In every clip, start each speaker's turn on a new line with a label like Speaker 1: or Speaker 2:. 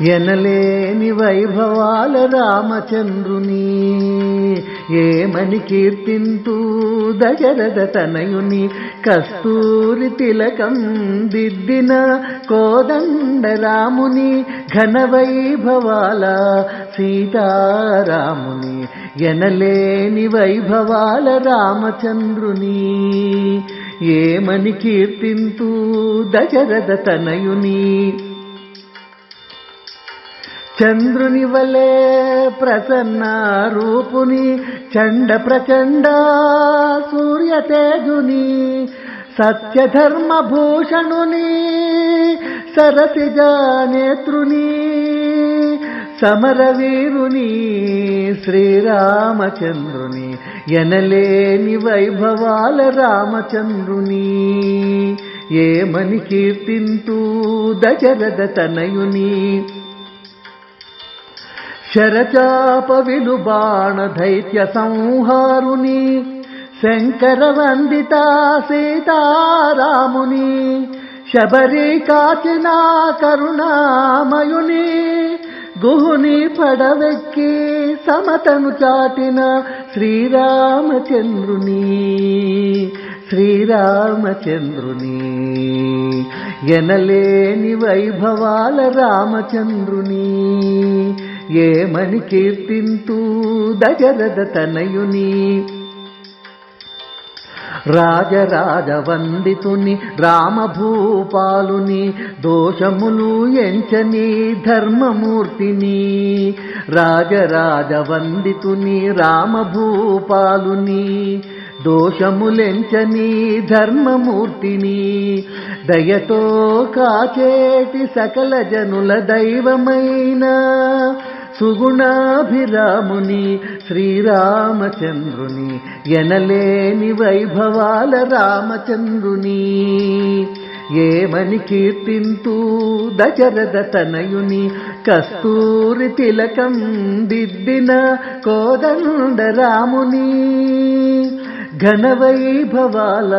Speaker 1: ఎనలేని వైభవాల రామచంద్రుని ఏమని కీర్తింతూ దశరథ తనయుని కస్తూరి తిలకం దిద్దిన కోదండ రాముని ఘన వైభవాల సీతారాముని ఎనలేని వైభవాల రామచంద్రుని ఏమని కీర్తింతూ దశరథ తనయుని చంద్రుని వలే ప్రసన్న రూపుని చండ ప్రచండ సూర్య తేజుని సత్యధర్మ భూషణుని సరసిజ నేత్రుని సమరవీరుని శ్రీరామచంద్రుని ఎనలేని వైభవాల రామచంద్రుని ఏమని కీర్తింతూ దశరథ తనయుని శరచాప విలుబాణ దైత్య సంహారుని శంకర వందిత సీతారాముని శబరి కాచిన కరుణామయుని గుహుని పడవెక్కి సమతను చాటిన శ్రీరామచంద్రుని ఎనలేని వైభవాల రామచంద్రుని ఏమని కీర్తింతూ దశరథ తనయుని రాజరాజ వందితుని రామభూపాలుని దోషములు ఎంచని ధర్మమూర్తిని రాజరాజ వందితుని రామభూపాలుని దోషములెంచని ధర్మమూర్తిని దయతో కాచేటి సకల జనుల దైవమైన సుగుణాభిరాముని శ్రీరామచంద్రుని ఎనలేని వైభవాల రామచంద్రుని ఏమని కీర్తింతూ దశరథ తనయుని కస్తూరి తిలకం దిద్దిన కోదండ రాముని ఘన వైభవాల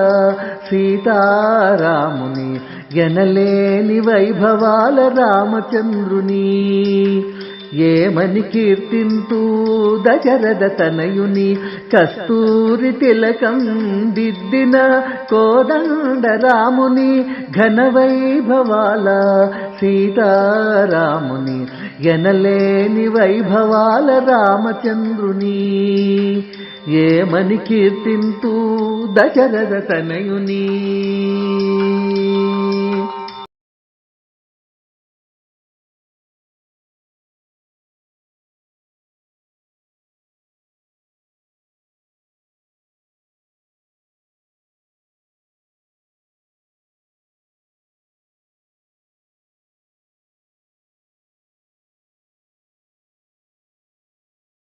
Speaker 1: సీతారాముని ఎనలేని వైభవాల రామచంద్రుని ఏమని కీర్తింతూ దశరథ తనయుని కస్తూరి తిలకం దిద్దిన కోదండ రాముని ఘన వైభవాల సీతారాముని ఎనలేని వైభవాల రామచంద్రుని ఏమని కీర్తింతూ దశరథ తనయుని